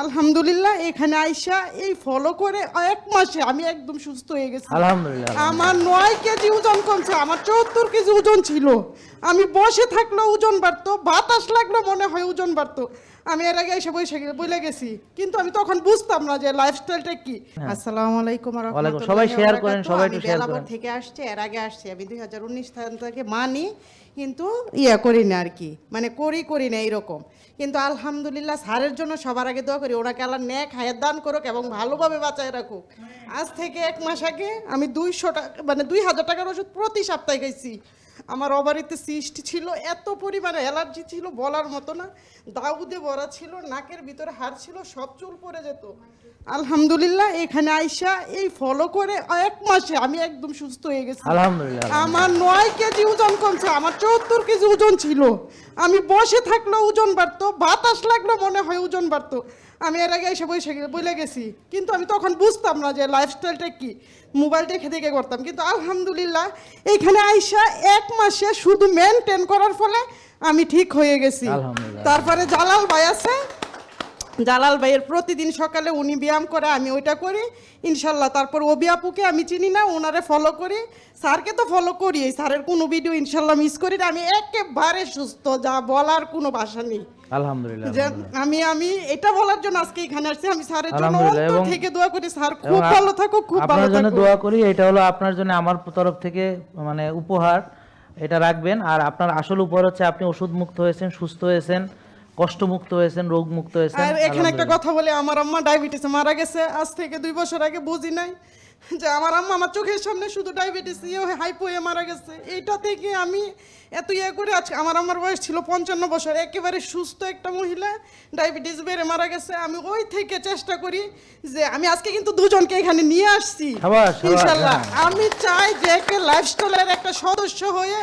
আলহামদুলিল্লাহ এখানে আইসা এই ফলো করে এক মাসে আমি একদম সুস্থ হয়ে গেছি আলহামদুলিল্লাহ। আমার 9 কেজি ওজন কমছে। আমার 74 কেজি ওজন ছিল। আমি বসে থাকলেও ওজন বাড়তো, বাতাস লাগলো মনে হয় ওজন বাড়তো। আমি এর আগে এসে বলে গেছি, কিন্তু আমি তখন বুঝতাম না যে লাইফস্টাইলটা কি। আসসালামু আলাইকুম ওয়া রাহমাতুল্লাহি। সবাই শেয়ার করেন, সবাই একটু শেয়ার বেলাবর করেন। থেকে আসছে, এর আগে আসছি আমি 2019 সাল থেকে মানি, কিন্তু ইয়া করি না আর কি, মানে করি না এইরকম। কিন্তু আলহামদুলিল্লাহ স্যারের জন্য সবার আগে দোয়া করি, ওনাকে আল্লাহ নেক হায়াত দান করুক এবং ভালোভাবে বাঁচায় রাখুক। আজ থেকে 1 মাস আগে আমি 200 টাকা মানে 2000 টাকার ওষুধ প্রতি সপ্তাহে খাইছি। আমার ওভারিতে সিস্ট ছিল, এত পরিমাণে অ্যালার্জি ছিল বলার মতো না, দাউদে ভরা ছিল, নাকের ভিতরে হাড় ছিল, সব চুল পড়ে যেত। আলহামদুলিল্লাহ এখানে আইসা এই ফলো করে 1 মাসে আমি একদম সুস্থ হয়ে গেছি। আলহামদুলিল্লাহ। আমার 9 কেজি ওজন কমছে। আমার 74 কেজি ওজন ছিল। আমি বসে থাকলেও ওজন বাড়তো, বাতাস লাগলো মনে হয় ওজন বাড়তো। আমি এর আগে এসে বলে গেছি, কিন্তু আমি তখন বুঝতাম না যে লাইফস্টাইলটা কি, মোবাইল দেখে করতাম। কিন্তু আলহামদুলিল্লাহ এইখানে আইসা 1 মাসে শুধু মেনটেন করার ফলে আমি ঠিক হয়ে গেছি। আলহামদুলিল্লাহ। তারপরে জালাল ভাই আছে, জালাল ভাইয়ের প্রতিদিন সকালে উনি ব্যায়াম করে, আমি ওইটা করি ইনশাল্লাহ। তারপর ওবি আপুকে আমি চিনি না, ওনারে ফলো করি। স্যারকে তো ফলো করি, স্যারের কোনো ভিডিও ইনশাল্লাহ মিস করি না। আমি একেবারে সুস্থ, যা বলার কোনো ভাষা নেই। আলহামদুলিল্লাহ। যে আমি এটা বলার জন্য আজকে এখানে আসছি। আমি স্যারের জন্য আলহামদুলিল্লাহ। অন্তর এবং থেকে দোয়া করি, স্যার খুব ভালো থাকুক, খুব ভালো আপনার জন্য থাকুক। দোয়া করি। এটা হলো আপনার জন্য আমার তরফ থেকে মানে উপহার, এটা রাখবেন। আর আপনার আসল উপহার হচ্ছে আপনি ওষুধ মুক্ত হয়েছেন, সুস্থ হয়েছেন, কষ্টমুক্ত হয়েছেন, রোগ মুক্ত হয়েছেন। আর এখানে একটা কথা বলে, আমার আম্মা ডায়াবেটিসে মারা গেছে আজ থেকে 2 বছর আগে। বুঝি নাই যে আমার আম্মা আমার চোখের সামনে শুধু ডায়াবেটিস হাইপো হয়ে মারা গেছে। এইটা থেকে আমি এত করে আজকে আমার বয়স ছিল 55 বছর, একেবারে সুস্থ একটা মহিলা ডায়াবেটিস বেড়ে মারা গেছে। আমি ওই থেকে চেষ্টা করি যে আমি আজকে কিন্তু দুজনকে এখানে নিয়ে আসছি ইনশাল্লাহ। আমি চাই যে একটা লাইফস্টাইলের একটা সদস্য হয়ে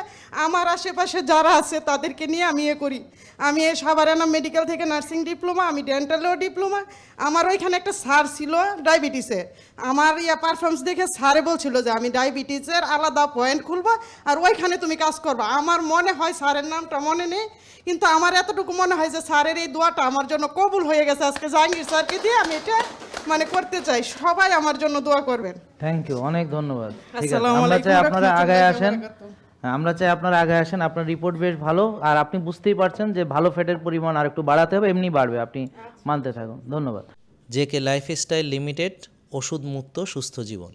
আমার আশেপাশে যারা আছে তাদেরকে নিয়ে আমি করি। আমি সাভারানা মেডিকেল থেকে নার্সিং ডিপ্লোমা, আমি ডেন্টালেও ডিপ্লোমা। আমার ওইখানে একটা স্যার ছিল ডায়াবেটিসের, আমার পারফরমেন্স দেখে স্যারে বলছিল যে আমি ডায়াবেটিসের আলাদা পয়েন্ট খুলবো আর ওইখানে তুমি কাজ করবা। আমার মনে হয় স্যারের নামটা মনে নেই, কিন্তু আমার এতটুকু মনে হয় যে স্যারের এই দোয়াটা আমার জন্য কবুল হয়ে গেছে। আজকে জাহাঙ্গীর স্যারকে দিয়ে আমি এটা মানে করতে চাই। সবাই আমার জন্য দোয়া করবেন। থ্যাংক ইউ, অনেক ধন্যবাদ। ঠিক আছে, আসসালামু আমরা আলাইকুম চাই আপনারা আগায় রাহমাতুল্লাহি আসেন। ওয়া বারাকাতুহু। আমরা চাই আপনারা আগে আসেন। আপনার রিপোর্ট বেশ ভালো, আর আপনি বুঝতেই পারছেন যে ভালো ফ্যাটের পরিমাণ আর একটু বাড়াতে হবে, এমনি বাড়বে, আপনি মানতে থাকুন। ধন্যবাদ। জেকে লাইফস্টাইল লিমিটেড, ওষুধ মুক্ত সুস্থ জীবন।